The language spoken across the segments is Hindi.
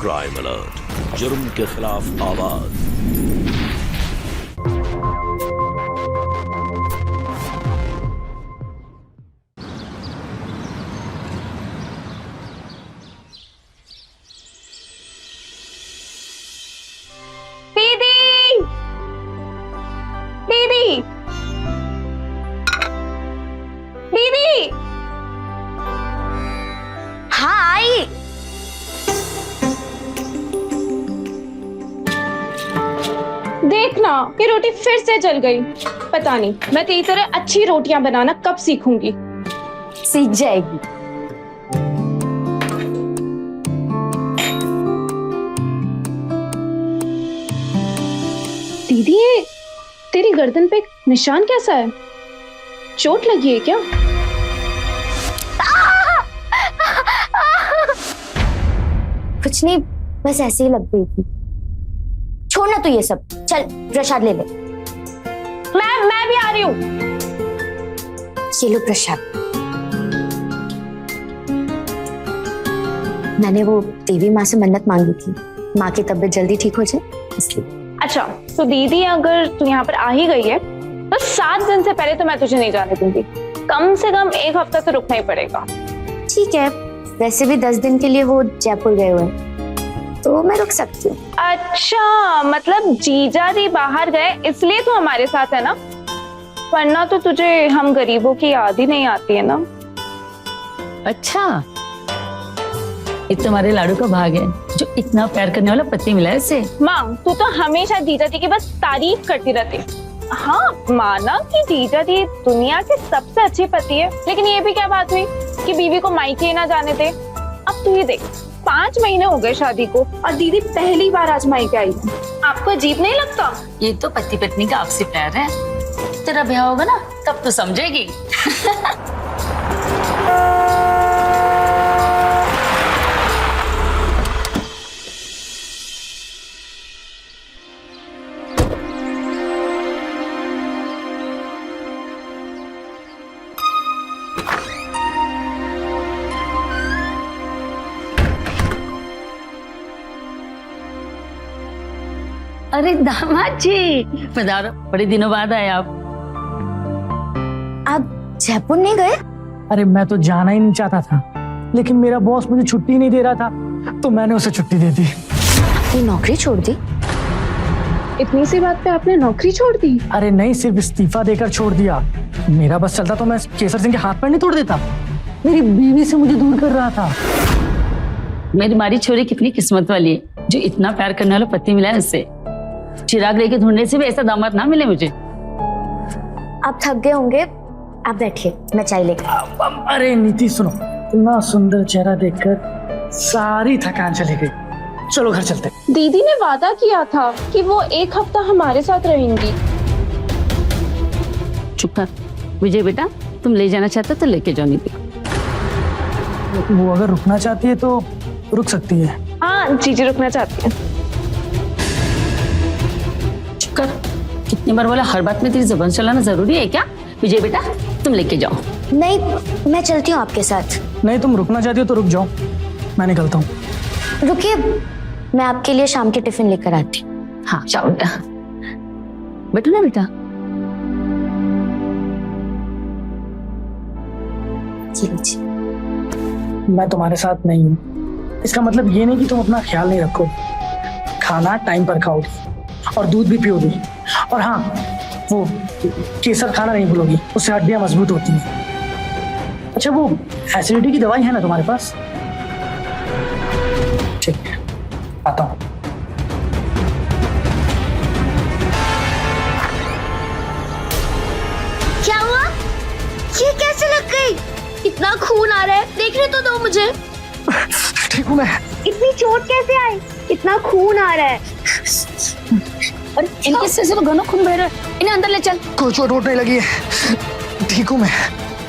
क्राइम अलर्ट, जुर्म के खिलाफ आवाज। दीदी, दीदी, दीदी। हाँ आई। देखना ये रोटी फिर से जल गई। पता नहीं मैं तेरी तरह अच्छी रोटियां बनाना कब सीखूंगी। सीख जाएगी। दीदी ये तेरी गर्दन पे एक निशान कैसा है? चोट लगी है क्या? कुछ नहीं, बस ऐसे ही लग गई थी। छोड़ना तू ये सब, चल प्रसाद ले ले। मैं भी आ रही हूँ। ये लो प्रसाद। मैंने वो देवी माँ से मन्नत मांगी थी, माँ की तबीयत जल्दी ठीक हो जाए इसलिए। अच्छा तो दीदी अगर तू यहाँ पर आ ही गई है तो 7 दिन से पहले तो मैं तुझे नहीं जाने दूंगी। कम से कम 1 हफ्ता तो रुकना ही पड़ेगा। ठीक है, वैसे भी 10 दिन के लिए वो जयपुर गए हुए हैं, तो मैं रुक सकती हूँ। अच्छा मतलब जीजा जी बाहर गए इसलिए तू हमारे साथ है ना, वरना तो तुझे हम गरीबों की याद ही नहीं आती है ना। अच्छा ये तुम्हारे लाडू का भाग है जो इतना प्यार करने वाला पति मिला है इसे। माँ तू तो हमेशा जीजा जी की बस तारीफ करती रहती। हाँ माना कि जीजा जी दुनिया के सबसे अच्छे पति है, लेकिन ये भी क्या बात हुई कि बीवी को मायके ना जाने दे। अब तू ये देख 5 महीने हो गए शादी को और दीदी पहली बार आज मायके आई है। आपको अजीब नहीं लगता? ये तो पति पत्नी का आपसी प्यार है। तेरा ब्याह होगा ना तब तो समझेगी। अरे दामाद जी पधारो, बड़े दिनों बाद आए आप। आप जयपुर नहीं गए? अरे मैं तो जाना ही नहीं चाहता था, लेकिन मेरा बॉस मुझे छुट्टी नहीं दे रहा था तो मैंने उसे छुट्टी दे दी। आपने नौकरी छोड़ दी? इतनी सी बात पे आपने नौकरी छोड़ दी? अरे नहीं, सिर्फ इस्तीफा देकर छोड़ दिया। मेरा बस चलता तो मैं केसर सिंह के हाथ पैर नहीं तोड़ देता। मेरी बीवी से मुझे दूर कर रहा था। मेरी मारी छोरी कितनी किस्मत वाली है जो इतना प्यार करने वाला पति मिला है इससे। चिराग लेके ढूंढने से भी ऐसा दामाद ना मिले मुझे। आप थक गए होंगे, आप बैठिए, मैं चाय लेकर। अरे नीति सुनो, इतना सुंदर चेहरा देखकर सारी थकान चली गई। चलो घर चलते। दीदी ने वादा किया था कि वो 1 हफ्ता हमारे साथ रहेंगी। चुप कर विजय बेटा, तुम ले जाना चाहते तो लेके जाओ नीति। वो अगर रुकना चाहती है तो रुक सकती है। हाँ जीजी रुकना चाहती है। चुप कर, कितनी बार बोला, हर बात में तेरी जुबान चलाना जरूरी है क्या? विजय बेटा तुम लेके जाओ। नहीं, मैं चलती हूँ आपके साथ। नहीं, तुम रुकना चाहती हो तो रुक जाओ, मैं निकलता हूँ। रुकिए, मैं आपके लिए शाम के टिफिन लेकर आती हूँ। हाँ जाओ बेटा, बैठो ना बेटा। मैं तुम्हारे साथ नहीं हूँ, इसका मतलब ये नहीं कि तुम अपना ख्याल नहीं रखो। खाना टाइम पर खाओगी और दूध भी पियोगी, और हाँ वो केसर खाना नहीं भूलोगी, उससे हड्डियां मजबूत होती हैं। अच्छा वो एसिडिटी की दवाई है ना तुम्हारे पास? ठीक है, आता हूँ। क्या हुआ? ये कैसे लग गई? इतना खून आ रहा है, देखने तो दो मुझे। ठीक हूँ मैं। इतनी चोट कैसे आई? इतना खून आ रहा है। अरे इनके सिर से तो घना खून बह रहा है, इन्हें अंदर ले चल। कोई चोट वोट नहीं लगी है, ठीक हूँ मैं।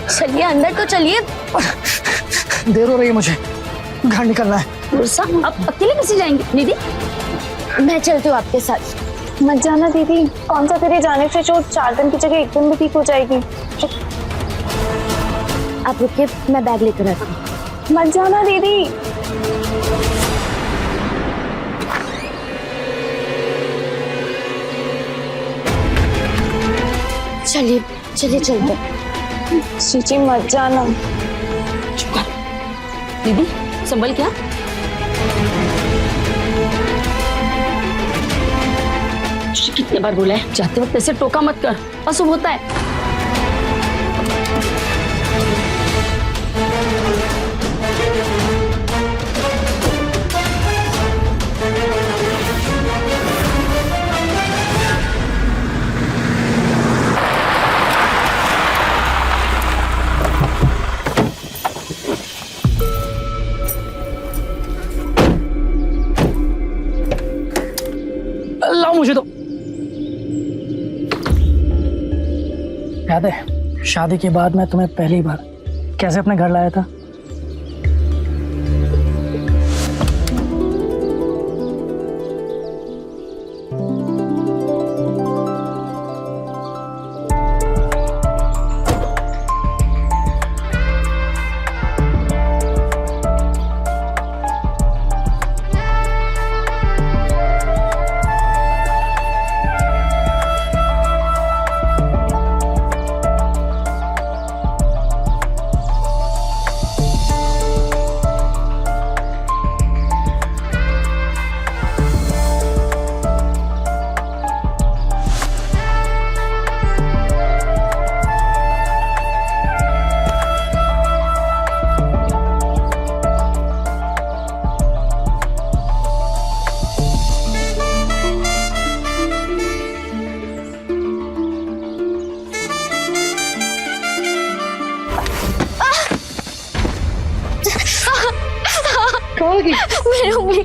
चलिए अंदर तो चलिए। देर हो रही है मुझे, घर निकलना है। अब अकेले कैसे जाएंगे निधि? मैं चलती हूँ आपके साथ। मत जाना दीदी, कौन सा तेरे जाने से चोट 4 दिन की जगह 1 दिन में ठीक हो जाएगी। आप रुकिए, मैं बैग लेकर आती हूँ। मत जाना दीदी। चलिए चलिए चलते। जीजी मत जाना। दीदी संभल क्या? कितने बार बोला है जाते वक्त ऐसे टोका मत कर, अशुभ होता है। लाओ मुझे तो। याद है शादी के बाद मैं तुम्हें पहली बार कैसे अपने घर लाया था? मेरी उंगली।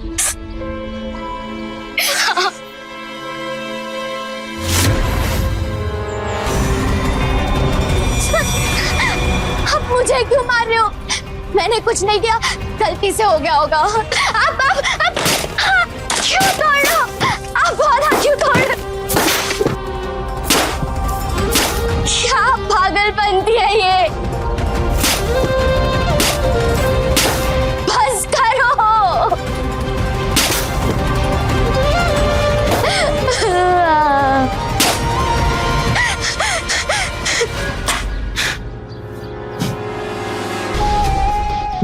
आप मुझे क्यों मार रहे हो? मैंने कुछ नहीं किया, गलती से हो गया होगा। आप क्यों तोड़ रहे हो? आप बहुत हाथ क्यों तोड़ रहे हो? क्या पागलपंती है ये? बस करो।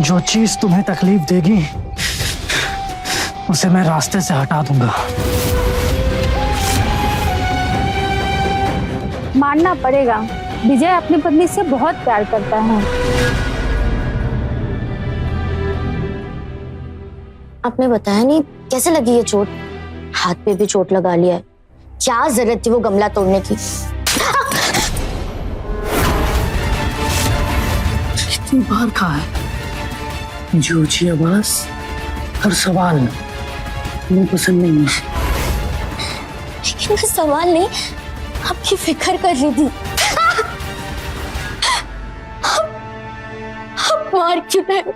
जो चीज तुम्हें तकलीफ देगी उसे मैं रास्ते से हटा दूंगा। मानना पड़ेगा, विजय अपनी पत्नी से बहुत प्यार करता है। आपने बताया नहीं कैसे लगी ये चोट? हाथ पे भी चोट लगा लिया है। क्या जरूरत थी वो गमला तोड़ने की? इतनी बार कहा है मुझे ऊंची आवाज और सवाल मुझे पसंद नहीं है। लेकिन मैं सवाल नहीं, आपकी फिक्र कर रही थी। आप मार क्यों रहे हो?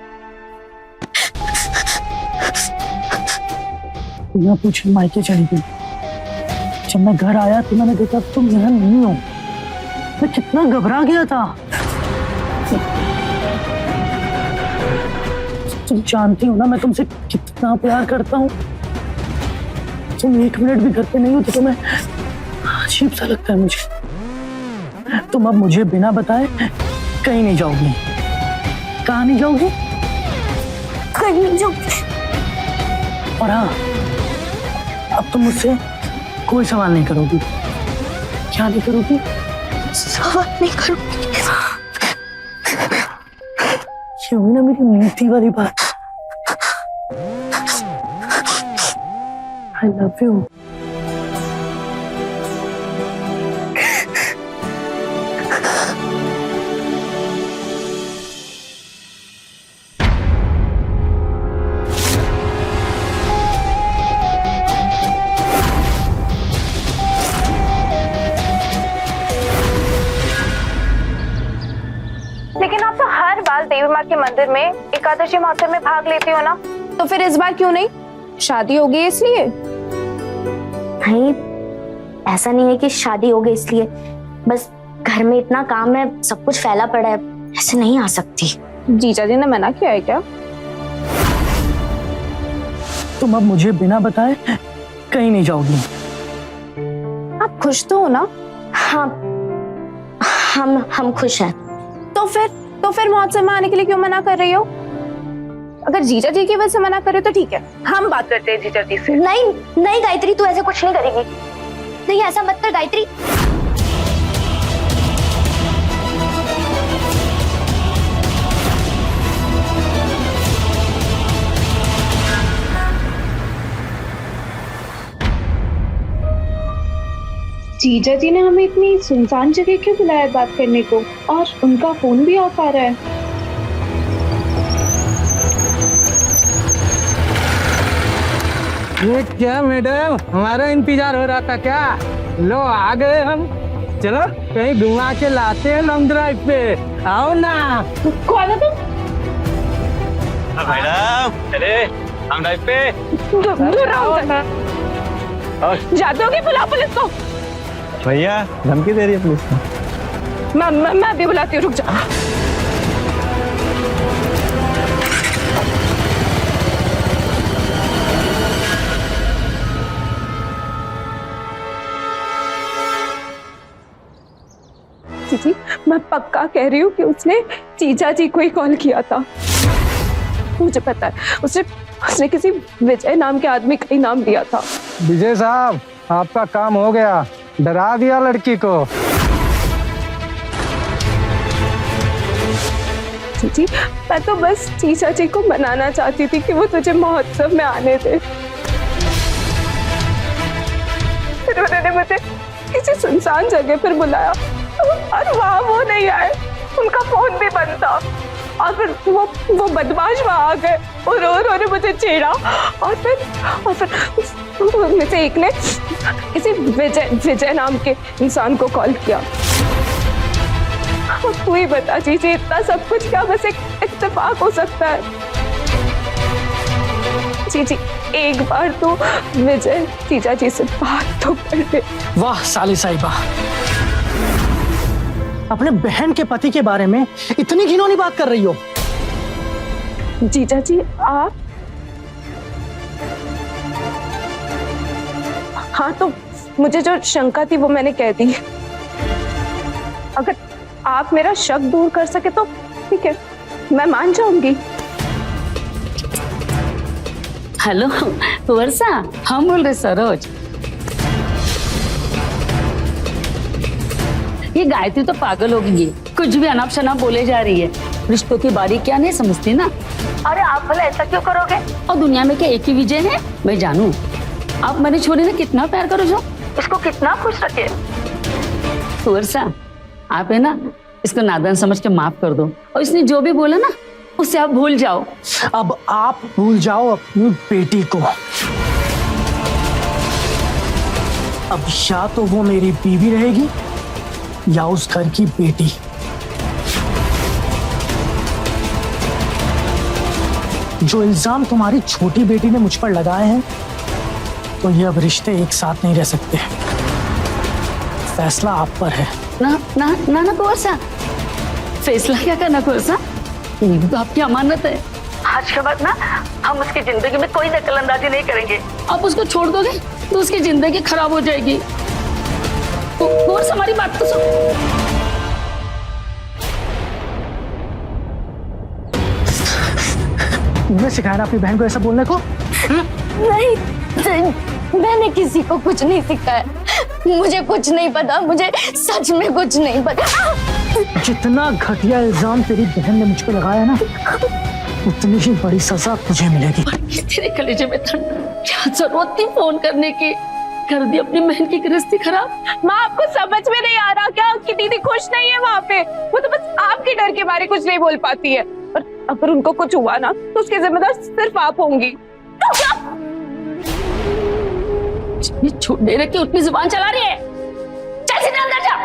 बिना पूछे मायके चली गई। जब मैं घर आया तो मैंने देखा तुम यहाँ नहीं हो। मैं कितना घबरा गया था। तुम जानती हो ना मैं तुमसे कितना प्यार करता हूँ। तुम एक मिनट भी घर पे नहीं हो तो तुम्हें अजीब सा लगता है मुझे। तुम अब मुझे बिना बताए कहीं नहीं जाओगी। कहाँ नहीं जाओगी? कहीं नहीं जाऊंगी। और हाँ, अब तुम मुझसे कोई सवाल नहीं करोगी। क्या नहीं करोगी? सवाल नहीं करूंगी। ये हुई ना मेरी नीति वाली बात। I love you. लेकिन आप तो हर बार देवी माँ के मंदिर में एकादशी महोत्सव में भाग लेती हो ना, तो फिर इस बार क्यों नहीं? शादी हो गई इसलिए? नहीं, ऐसा नहीं है कि शादी हो गई इसलिए। बस घर में इतना काम है, सब कुछ फैला पड़ा है, ऐसे नहीं आ सकती। जीजा जी ने मना किया है क्या? तुम अब मुझे बिना बताए कहीं नहीं जाओगी। आप खुश तो हो ना? हाँ, हम खुश हैं। तो फिर महोत्सव में आने के लिए क्यों मना कर रही हो? अगर जीजा जी की वजह से मना करे तो ठीक है, हम बात करते हैं जीजा जी से। नहीं नहीं गायत्री, तू ऐसा कुछ नहीं करेगी। नहीं ऐसा मत कर गायत्री। जीजा जी ने हमें इतनी सुनसान जगह क्यों बुलाया बात करने को, और उनका फोन भी ऑफ आ रहा है। ये क्या मैडम, हमारा इंतजार हो रहा था क्या? लो आ गए हम। चलो कहीं घुमा के लाते हैं लॉन्ग ड्राइव पे, आओ ना। कौन है तुम? मैडम चले लॉन्ग ड्राइव पे। दूर रहो ना। जाते होगे, बुलाओ पुलिस को। भैया धमकी दे रही है पुलिस को। मैं अभी बुलाती हूँ, रुक जा। जी मैं पक्का कह रही हूँ कि उसने जीजा जी को ही कॉल किया था। मुझे पता है, उसने किसी विजय नाम के आदमी का ही नाम दिया था। विजय साहब आपका काम हो गया, डरा दिया लड़की को। जी मैं तो बस जीजा जी को मनाना चाहती थी कि वो तुझे महोत्सव में आने दे। फिर उन्होंने मुझे किसी सुनसान जगह पर बुलाया और वहां वो नहीं आए, उनका फोन भी बंद था। और फिर वो बदमाश वहां आ गए और उन्होंने मुझे छेड़ा। और फिर उनमें से एक ने किसी विजय नाम के इंसान को कॉल किया। तू ही बता जीजी, इतना सब कुछ क्या बस एक इत्तेफाक हो सकता है? जीजी एक बार तो विजय जीजा जी से बात तो कर दे। वाह साली साहिबा, अपने बहन के पति के बारे में इतनी घिनौनी बात कर रही हो। जीजा जी आप, हाँ तो मुझे जो शंका थी वो मैंने कह दी। अगर आप मेरा शक दूर कर सके तो ठीक है, मैं मान जाऊंगी। हेलो वर्षा, हम बोल रहे सरोज। ये गायत्री तो पागल हो गई है, कुछ भी अनाप शनाप बोले जा रही है। रिश्तों की बारीक क्या नहीं समझती ना। अरे आप भला ऐसा क्यों करोगे? और दुनिया में क्या एक ही विजय है? मैं जानू आप मेरी छोरी ने कितना प्यार करो, जो इसको कितना खुश रखे। तो वर्षा आप है ना, इसको नादान समझ के माफ कर दो, और इसने जो भी बोला ना उससे आप भूल जाओ। अब आप भूल जाओ अपनी बेटी को। अब या तो वो मेरी बीवी रहेगी या उस घर की बेटी। जो इल्जाम तुम्हारी छोटी बेटी ने मुझ पर लगाए हैं, तो ये अब रिश्ते एक साथ नहीं रह सकते। फैसला आप पर है। ना ना ना ना कोर्सा, फैसला क्या करना कोर्सा, ये भी तो आपकी अमानत है। आज के बाद ना हम उसकी जिंदगी में कोई दखलंदाजी नहीं करेंगे। आप उसको छोड़ दोगे तो उसकी जिंदगी खराब हो जाएगी। कोर्सा हमारी बात तो सुन। तुमने सिखाया ना अपनी बहन को ऐसा बोलने को? नहीं, मैंने किसी को कुछ नहीं सिखाया। मुझे कुछ नहीं पता, मुझे सच में कुछ नहीं पता। जितना घटिया इल्जाम तेरी बहन ने मुझ पर लगाया ना, उतनी ही बड़ी सजा तुझे मिलेगी। तेरे कलेजे में ठंड, क्या जरूरत थी फोन करने की? कर दी अपनी बहन की गृहस्थी खराब। माँ आपको समझ में नहीं आ रहा क्या कि दीदी खुश नहीं है वहाँ पे? वो तो बस आपके डर के बारे कुछ नहीं बोल पाती है, और अगर उनको कुछ हुआ ना तो उसके जिम्मेदार सिर्फ आप होंगी। तो क्या छूट दे रखी उतनी जुबान चला रही है? चल सीधे अंदर जा।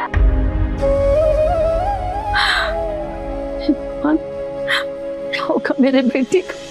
भगवान, क्या होगा मेरे बेटी को?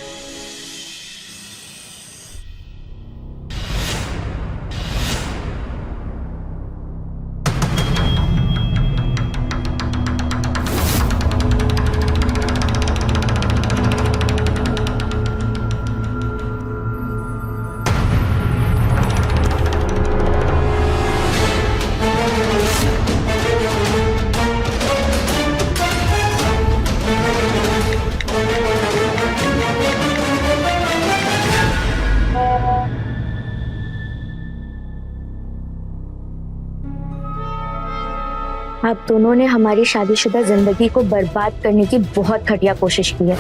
आप दोनों ने हमारी शादीशुदा जिंदगी को बर्बाद करने की बहुत घटिया कोशिश की है,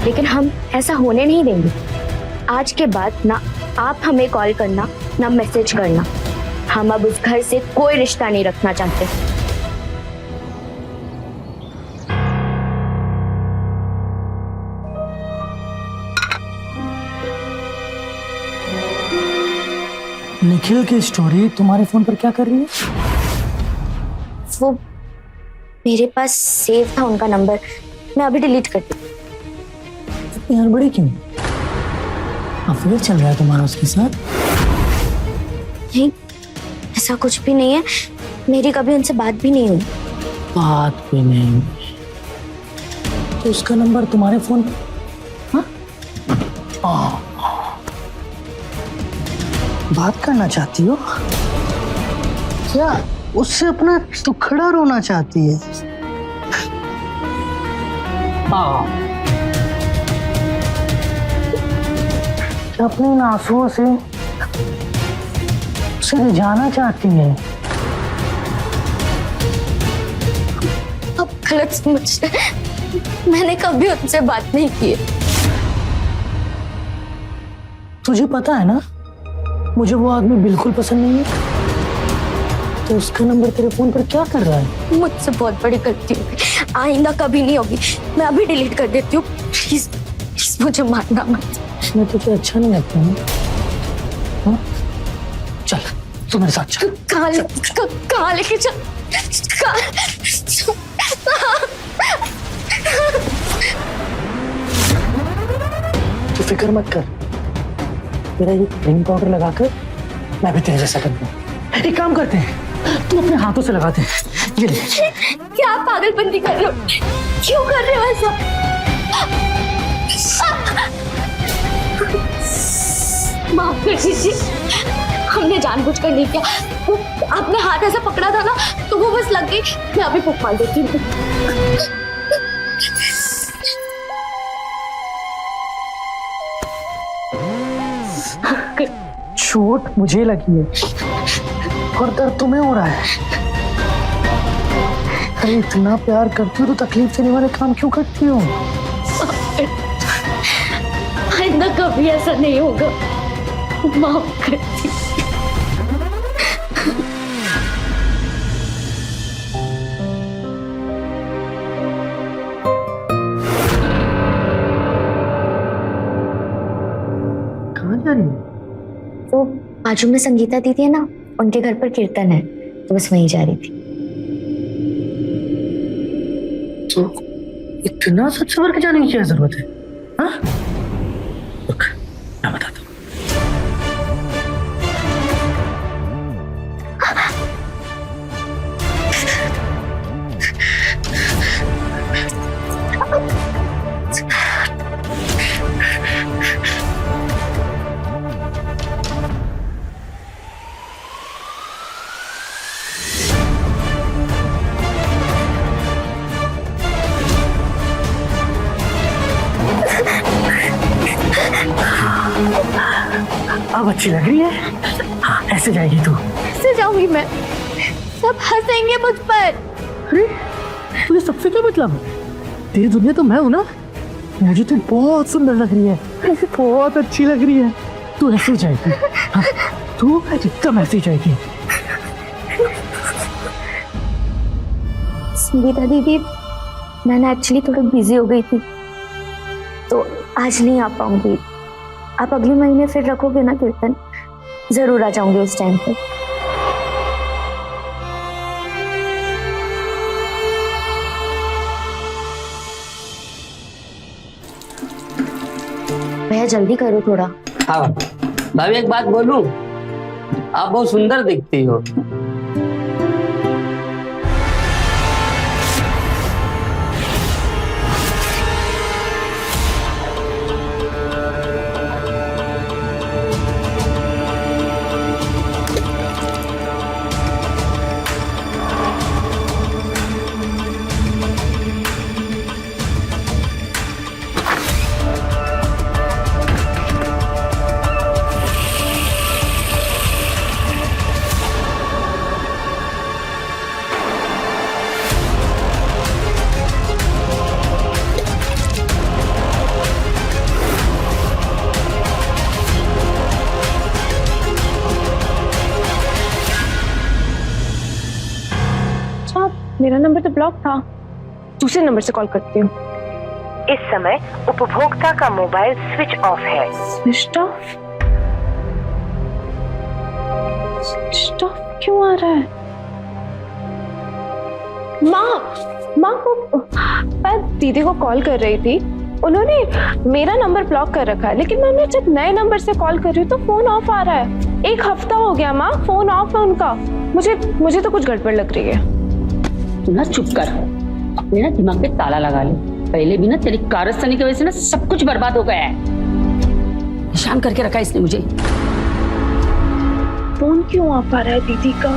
लेकिन हम ऐसा होने नहीं देंगे। आज के बाद ना आप हमें कॉल करना ना मैसेज करना। हम अब उस घर से कोई रिश्ता नहीं रखना चाहते। निखिल की स्टोरी तुम्हारे फोन पर क्या कर रही है? वो मेरे पास सेव था उनका नंबर, मैं अभी डिलीट कर दी। इतनी हड़बड़ी क्यों? अफेयर चल रहा है तुम्हारा उसके साथ? नहीं, ऐसा कुछ भी नहीं है। मेरी कभी उनसे बात भी नहीं हुई। बात भी नहीं। तो उसका नंबर तुम्हारे फोन पर? हाँ? बात करना चाहती हो क्या? उससे अपना टुकड़ा रोना चाहती है? अपने इन आंसुओं से उसे रिझाना चाहती है। अब गलत समझ रहे, मैंने कभी उनसे बात नहीं की है। तुझे पता है ना, मुझे वो आदमी बिल्कुल पसंद नहीं है। तो उसका नंबर तेरे फोन पर क्या कर रहा है? मुझसे बहुत बड़ी गलती हो गई, आइंदा कभी नहीं होगी। मैं अभी डिलीट कर देती हूँ। प्लीज प्लीज मुझे मारना मत। मैं तुझे अच्छा नहीं लगता है? हाँ? चल तू मेरे साथ चल। कहाँ लेके चल? तू फिक्र मत कर, तेरा ये क्रीम पाउडर लगाकर मैं भी तेरे जैसा कर दूँ। एक काम करते हैं, तू अपने हाथों से लगाते हैं। ये ले। क्या आप पागलपंती कर रहे हो? क्यों कर रहे हो ऐसा? माफ कर दीजिए, हमने जानबूझकर नहीं किया। वो आपने हाथ ऐसा पकड़ा था ना, तो वो बस लग गई। मैं अभी फूंक मार देती हूँ। चोट मुझे लगी है और दर्द तुम्हें हो रहा है। अरे इतना प्यार करती हो तो तकलीफ देने वाले काम क्यों करती हो? आइंदा कभी ऐसा नहीं होगा। माफ करती। कहाँ जा रही है? तो बाजू में संगीता दीदी है ना, उनके घर पर कीर्तन है, तो बस वहीं जा रही थी। तो इतना सच सवर के जाने की क्या जरूरत है? हाँ? रुक, मैं बताता हूँ। अब अच्छी लग रही है। हाँ, ऐसे जाएगी तू। कैसे जाऊंगी मैं? सब हंसेंगे मुझ पर। अरे तुझे सबसे क्या मतलब? तेरी दुनिया तो मैं हूं ना। मुझे तू बहुत सुंदर लग रही है, बहुत अच्छी लग रही है। तू ऐसे ही जाएगी। हाँ, तू एकदम ऐसे ही जाएगी। संगीता दीदी, मैं एक्चुअली थोड़ा बिजी हो गई थी, तो आज नहीं आ पाऊंगी। आप अगले महीने फिर रखोगे ना कीर्तन? जरूर आ जाऊंगी उस टाइम पर। भैया जल्दी करो थोड़ा। हाँ भाभी, एक बात बोलूं, आप बहुत सुंदर दिखती हो। मेरा नंबर तो ब्लॉक था, दूसरे नंबर से कॉल करती हूँ। इस समय उपभोक्ता का मोबाइल स्विच ऑफ है। Switch off? स्विच ऑफ क्यों आ रहा है? माँ को मैं दीदी को कॉल कर रही थी, उन्होंने मेरा नंबर ब्लॉक कर रखा है, लेकिन मैं जब नए नंबर से कॉल कर रही हूँ तो फोन ऑफ आ रहा है। 1 हफ्ता हो गया माँ, फोन ऑफ है उनका। मुझे तो कुछ गड़बड़ लग रही है। तू ना चुप कर, अपने ना दिमाग पे ताला लगा ले। पहले भी ना तेरी कारस्तानी की वजह से ना सब कुछ बर्बाद हो गया है। परेशान करके रखा इसने मुझे। फोन क्यों ऑफ आ रहा है दीदी का?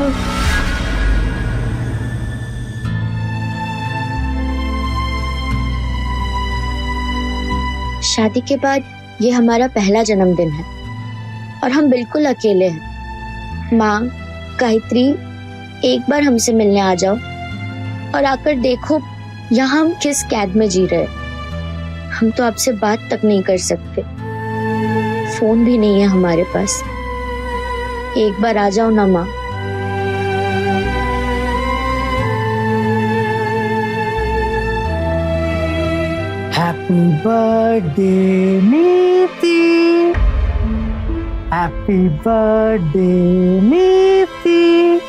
शादी के बाद ये हमारा पहला जन्मदिन है और हम बिल्कुल अकेले हैं। माँ, गायत्री, एक बार हमसे मिलने आ जाओ और आकर देखो यहाँ हम किस कैद में जी रहे हैं। हम तो आपसे बात तक नहीं कर सकते, फोन भी नहीं है हमारे पास। एक बार आ जाओ ना माँ। हैप्पी बर्थडे नीति, हैप्पी बर्थडे नीति,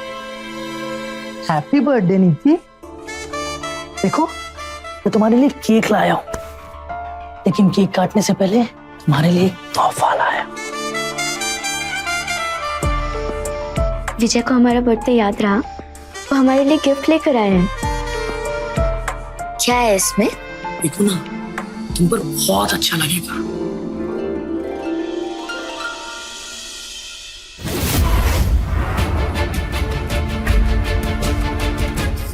हैप्पी बर्थडे नीति। देखो, मैं तुम्हारे लिए केक लाया हूं, लेकिन केक काटने से पहले तुम्हारे लिए एक तोहफा लाया। विजय को हमारा बर्थडे याद रहा, वो हमारे लिए गिफ्ट लेकर आए हैं। क्या है इसमें? देखो ना, तुम पर बहुत अच्छा लगेगा।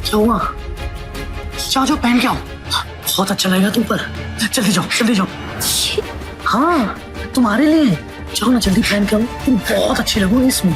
क्या हुआ? जाओ जाओ पहन के आओ, बहुत अच्छा लगेगा तुम पर। जल्दी जाओ, जल्दी जाओ। हाँ, तुम्हारे लिए। जाओ ना, जल्दी पहन के आओ, तुम बहुत अच्छी लगोगी इसमें।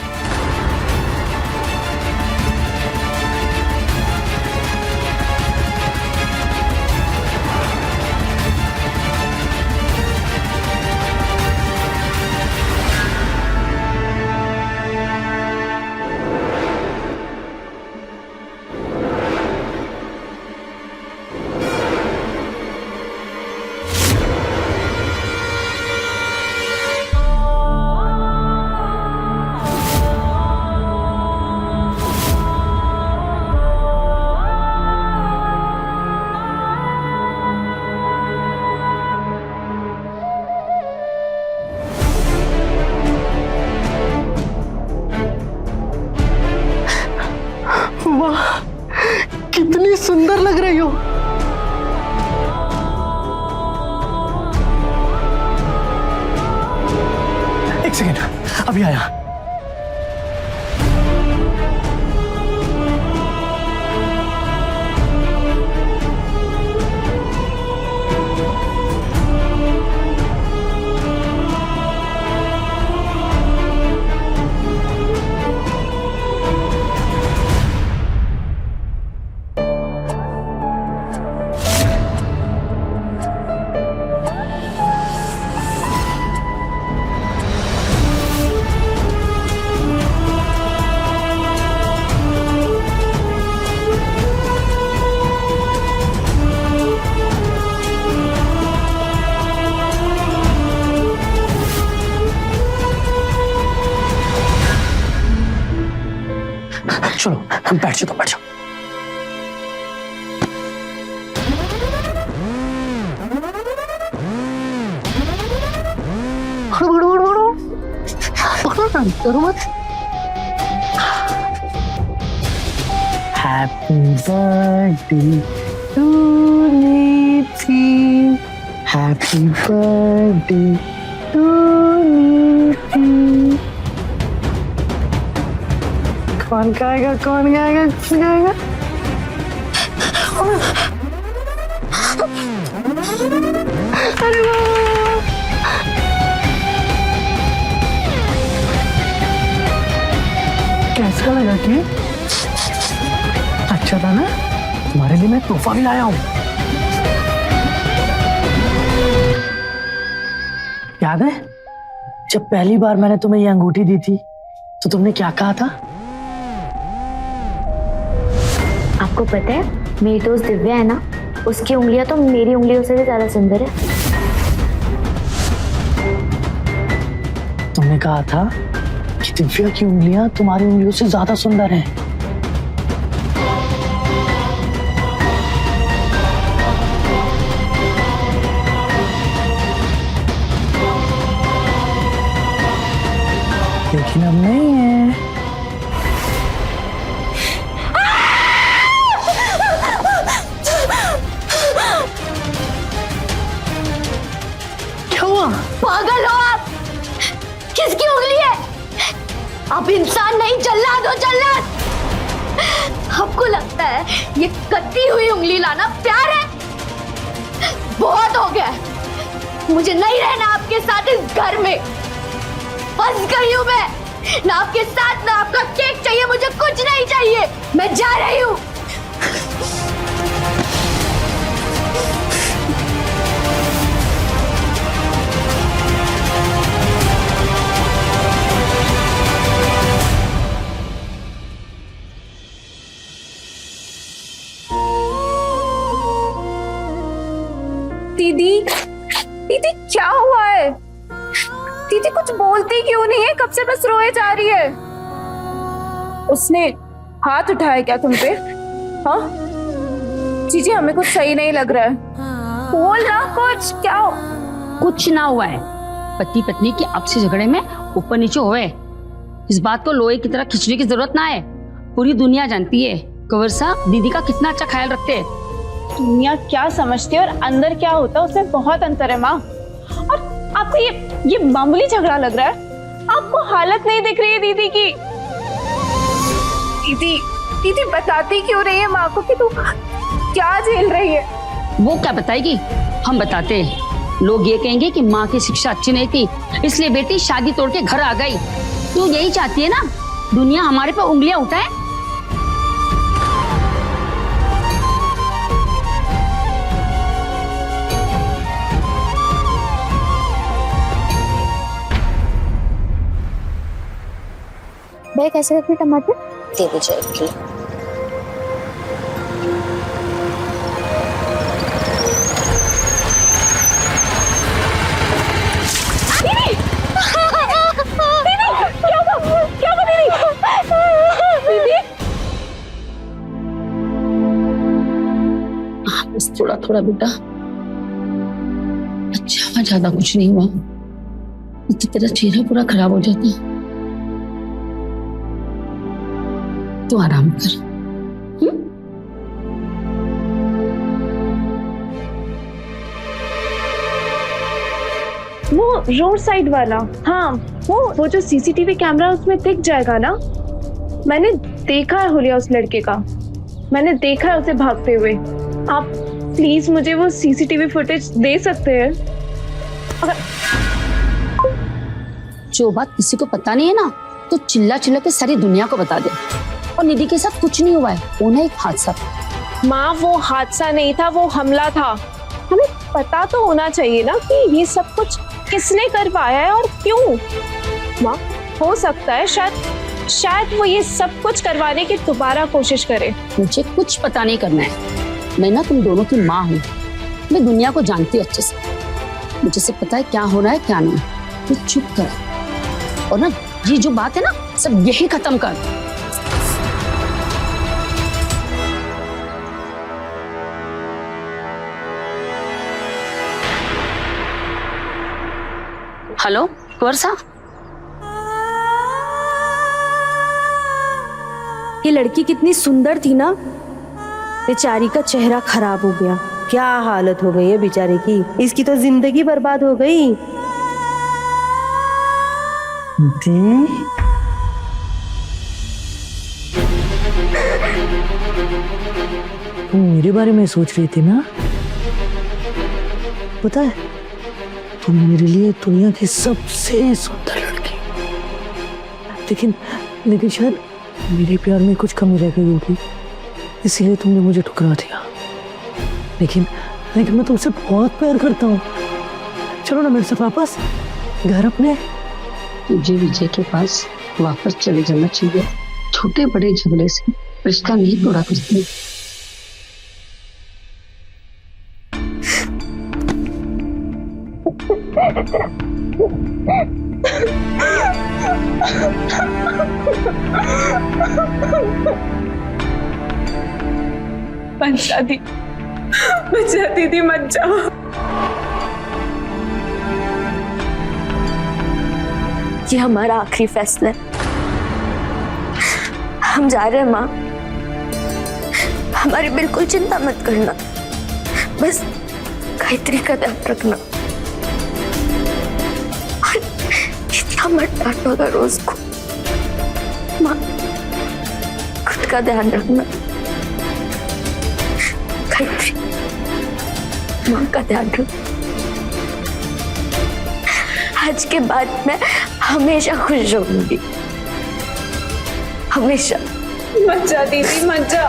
वाह, कितनी सुंदर लग रही हो। एक सेकेंड, अभी आया। चलो, हम बैठ जाओ, बैठ जाओ। करो मत। हैप्पी बर्थडे टू नीति, हैप्पी बर्थडे टू नीति। कौन गाएगा, कौन गाएगा, कौन गाएगा? अरे वाह, कैसा लगा कि अच्छा था ना? तुम्हारे लिए मैं तोहफा भी लाया हूँ। याद है जब पहली बार मैंने तुम्हें ये अंगूठी दी थी तो तुमने क्या कहा था? आपको पता है मेरी दोस्त दिव्या है ना, उसकी उंगलियां तो मेरी उंगलियों से भी ज्यादा सुंदर है। तुमने कहा था कि दिव्या की उंगलियां तुम्हारी उंगलियों से ज्यादा सुंदर हैं। लेकिन अब नहीं है। क्या हुआ? पागल हो आप? किसकी उंगली है? आप इंसान नहीं, जल्लाद हो, जल्लाद। आपको लगता है ये कटी हुई उंगली लाना प्यार है? बहुत हो गया। मुझे नहीं रहना आपके साथ इस घर में। फंस गई हूं मैं। ना आपके साथ ना आपका केक चाहिए, मुझे कुछ नहीं चाहिए। मैं जा रही हूं। दीदी, दीदी क्या हुआ है? दीदी कुछ बोलती क्यों नहीं है? कब से बस रोए जा रही है। उसने हाथ उठाया क्या तुम पे? हाँ जीजी, हमें कुछ सही नहीं लग रहा है। बोल ना कुछ। क्या हो? कुछ ना हुआ है। पति पत्नी के आपसी झगड़े में ऊपर नीचे हुए, इस बात को लोहे की तरह खींचने की जरूरत ना है। पूरी दुनिया जानती है कंवर साहब दीदी का कितना अच्छा ख्याल रखते हैं। दुनिया क्या समझती है और अंदर क्या होता है उसमें बहुत अंतर है माँ। और आपको ये मामूली झगड़ा लग रहा है? आपको हालत नहीं दिख रही है दीदी की? दीदी, दीदी बताती क्यों रही है माँ को कि तू क्या झेल रही है? वो क्या बताएगी, हम बताते हैं। लोग ये कहेंगे कि माँ की शिक्षा अच्छी नहीं थी, इसलिए बेटी शादी तोड़ के घर आ गई। तू यही चाहती है ना दुनिया हमारे पे उंगलियां उठाए? भाई कैसे रखी टमाटर? दे दीजिए एक किलो। बस थोड़ा थोड़ा बेटा, अच्छा ज्यादा कुछ नहीं हुआ, तो तेरा चेहरा पूरा खराब हो जाता। तो आराम कर। वो रोड साइड वाला, हाँ वो जो सीसीटीवी कैमरा उसमें दिख जाएगा ना। मैंने देखा है हुलिया उस लड़के का, मैंने देखा है उसे भागते हुए। आप प्लीज मुझे वो सीसीटीवी फुटेज दे सकते हैं? जो बात किसी को पता नहीं है ना, तो चिल्ला चिल्ला के सारी दुनिया को बता दे। और निधि के साथ कुछ नहीं हुआ है, वो ना एक हादसा। माँ वो हादसा नहीं था, वो हमला था। हमें पता तो होना चाहिए ना कि ये सब कुछ किसने करवाया है और क्यों। माँ हो सकता है शायद वो ये सब कुछ करवाने की दोबारा कोशिश करे। मुझे कुछ पता नहीं करना है। मैं ना तुम दोनों की माँ हूँ, मैं दुनिया को जानती हूँ अच्छे से। मुझे से पता है क्या हो रहा है क्या नहीं। तू चुप कर और ना ये जो बात है ना सब यही खत्म कर। हेलो कंवर साहब, ये लड़की कितनी सुंदर थी ना, बेचारी का चेहरा खराब हो गया। क्या हालत हो गई है बेचारे की, इसकी तो जिंदगी बर्बाद हो गई। तुम मेरे बारे में सोच रही थी ना? पता है तुम मेरे लिए दुनिया की सबसे सुंदर लड़की, लेकिन शायद मेरे प्यार में कुछ कमी रह गई होगी, इसीलिए तुमने मुझे ठुकरा दिया। लेकिन मैं तुमसे बहुत प्यार करता हूँ। चलो ना मेरे साथ वापस घर अपने। तुझे विजय के पास वापस चले जाना चाहिए। छोटे बड़े झगड़े से रिश्ता नहीं तोड़ा करते। मंजा दी, मंजा दीदी मत जाओ। ये हमारा आखिरी फैसला है। हम जा रहे हैं माँ, हमारी बिल्कुल चिंता मत करना, बस गायत्री का ध्यान रखना और इतना मत डांटोगा रोज को। माँ खुद का ध्यान रखना, गायत्री माँ का ध्यान रखना। आज के बाद मैं हमेशा खुश रहूंगी, हमेशा। मत जा दीदी, मत जा।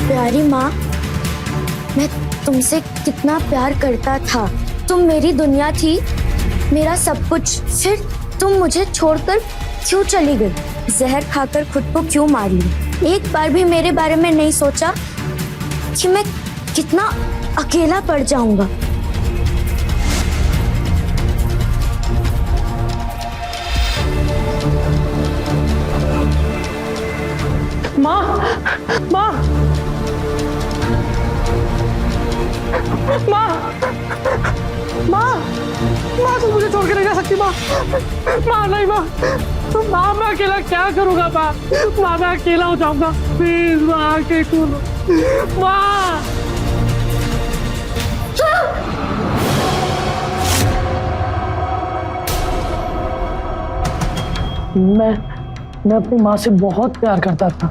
प्यारी माँ, मैं तुमसे कितना प्यार करता था। तुम मेरी दुनिया थी, मेरा सब कुछ। फिर तुम मुझे छोड़कर क्यों चली गई? जहर खाकर खुद को क्यों मार ली? एक बार भी मेरे बारे में नहीं सोचा कि मैं कितना अकेला पड़ जाऊंगा। माँ, माँ, माँ, माँ, माँ, तुम मुझे छोड़ के नहीं जा सकती माँ। माँ नहीं माँ, माँ मैं अकेला क्या करूँगा माँ? माँ मैं अकेला हो जाऊंगा, प्लीज माँ आके खोलो माँ। मैं अपनी माँ से बहुत प्यार करता था।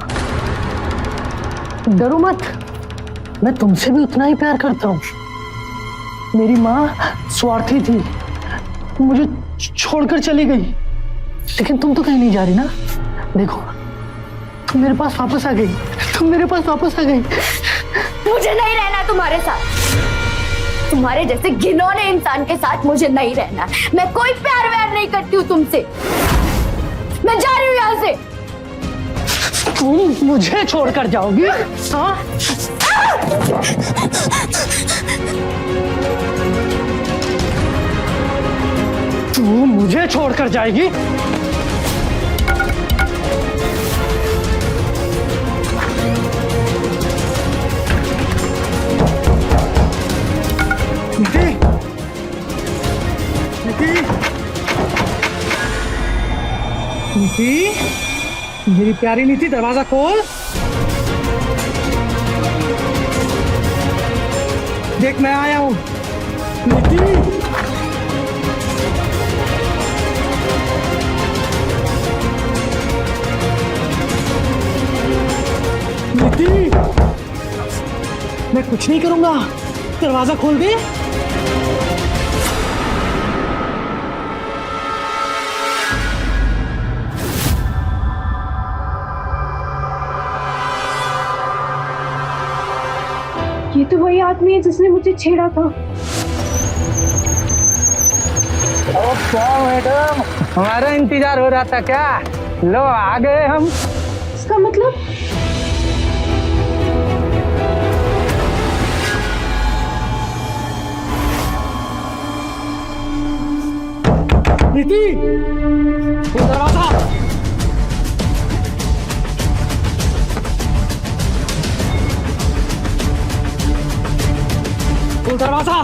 डरो मत, मैं तुमसे भी उतना ही प्यार करता हूँ। मेरी माँ स्वार्थी थी, मुझे छोड़कर चली गई, लेकिन तुम तो कहीं नहीं जा रही ना। देखो तुम मेरे पास वापस आ गई, तुम मेरे पास वापस आ गई। मुझे नहीं रहना तुम्हारे साथ, तुम्हारे जैसे घिनौने इंसान के साथ मुझे नहीं रहना। मैं कोई प्यार व्यार नहीं करती हूँ तुमसे। मैं जा रही हूँ यहाँ से। तुम मुझे छोड़कर जाओगी? हाँ? तू मुझे छोड़कर जाएगी? नीति, मेरी प्यारी नीति, दरवाजा खोल। देख मैं आया हूँ। नीति, नीति, मैं कुछ नहीं करूंगा, दरवाजा खोल दे। ये तो वही आदमी है जिसने मुझे छेड़ा था। मैडम, हमारा इंतजार हो रहा था क्या? लो आ गए हम। इसका मतलब नीति, वो दरवाजा। वो दरवाजा।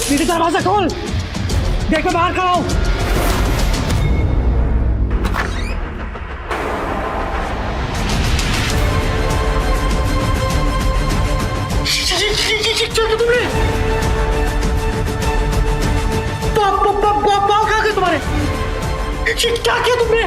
नीति, दरवाजा खोल। देख मैं बाहर खड़ा हूं। क्या किया तुमने? पाव खा गए तुम्हारे। क्या किया तुमने?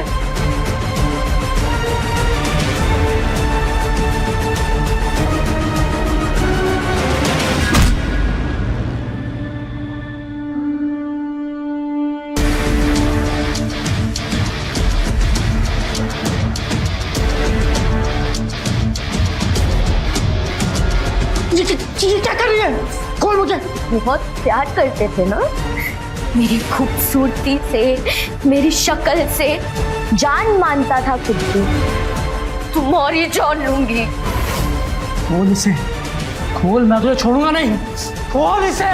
ये क्या कर रही है? खोल मुझे। बहुत प्यार करते थे ना, मेरी खूबसूरती से, मेरी शक्ल से जान मानता था खुद की। तुम्हारी जान लूंगी। खोल इसे, खोल, मैं तुझे छोड़ूंगा नहीं। खोल इसे।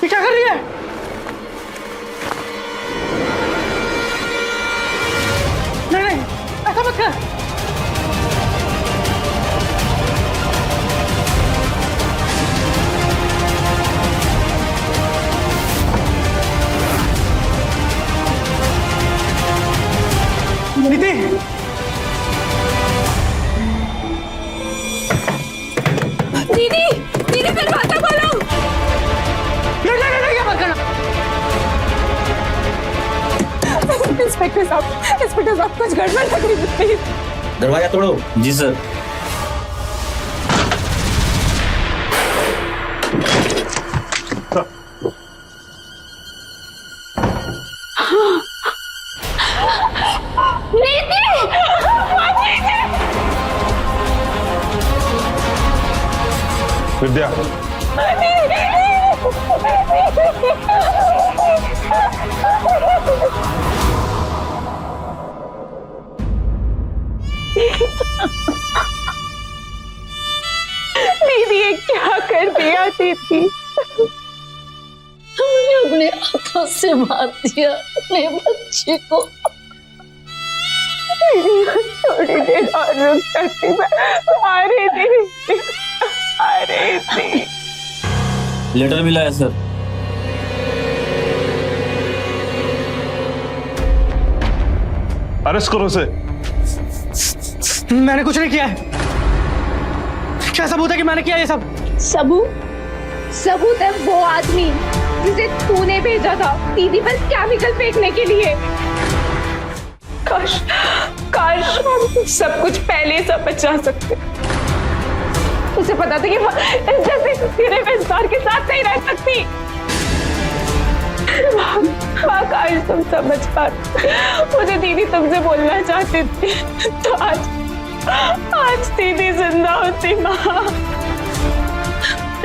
ये क्या कर रही है? नहीं नहीं, ऐसा मत कर। नीति, दीदी, दीदी दरवाजा खोलो। नहीं, मत करना। इंस्पेक्टर साहब कुछ गड़बड़ लग रही है, प्लीज। दरवाजा तोड़ो। जी सर। विद्या, दीदी ये क्या कर दिया दीदी? हमने अपने हाथों से मार दिया अपने बच्चे को। थोड़ी देर और रुक सकती मैं, आ रही थी। लेटर मिला है सर। अरेस्ट करो उसे। मैंने कुछ नहीं किया है। क्या सबूत है कि मैंने किया ये सब? सबूत है वो आदमी जिसे तूने भेजा था दीदी पर केमिकल फेंकने के लिए। काश हम सब कुछ पहले सब बचा सकते। उसे पता था कि इस जैसे किसी ने इस बार के साथ नहीं रह सकती। माँ काश तुम समझ पाते, मुझे दीदी तुमसे बोलना चाहती थी तो आज दीदी जिंदा होती। माँ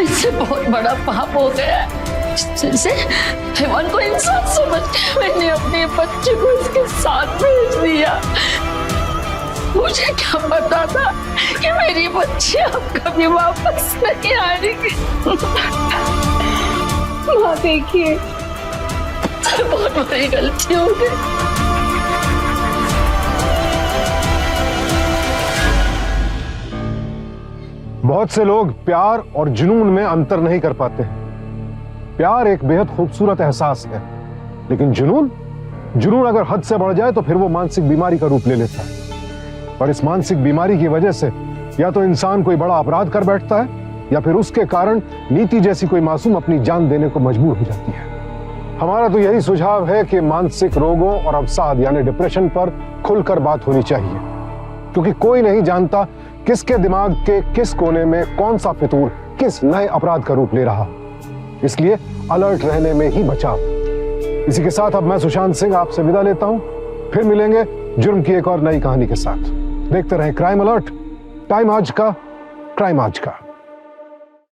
इससे बहुत बड़ा पाप हो गया है। जैसे हेमंत को इंसान समझ के मैंने अपने बच्चे को इसके साथ भेज दिया। मुझे क्या पता था कि मेरी बच्ची अब कभी वापस नहीं आएगी। माँ देखिए, बहुत बड़ी गलती हो गई। बहुत से लोग प्यार और जुनून में अंतर नहीं कर पाते हैं। प्यार एक बेहद खूबसूरत एहसास है, लेकिन जुनून अगर हद से बढ़ जाए तो फिर वो मानसिक बीमारी का रूप ले लेता है। और इस मानसिक बीमारी की वजह से या तो इंसान कोई बड़ा अपराध कर बैठता है या फिर उसके कारण नीति जैसी कोई मासूम अपनी जान देने को मजबूर हो जाती है। हमारा तो यही सुझाव है कि मानसिक रोगों और अवसाद यानी डिप्रेशन पर खुलकर बात होनी चाहिए, क्योंकि कोई नहीं जानता किसके दिमाग के किस कोने में कौन सा फितूर किस नए अपराध का रूप ले रहा। इसलिए अलर्ट रहने में ही बचाव। इसी के साथ अब मैं सुशांत सिंह आपसे विदा लेता हूं। फिर मिलेंगे जुर्म की एक और नई कहानी के साथ। देखते रहें क्राइम अलर्ट, टाइम आज का, क्राइम आज का।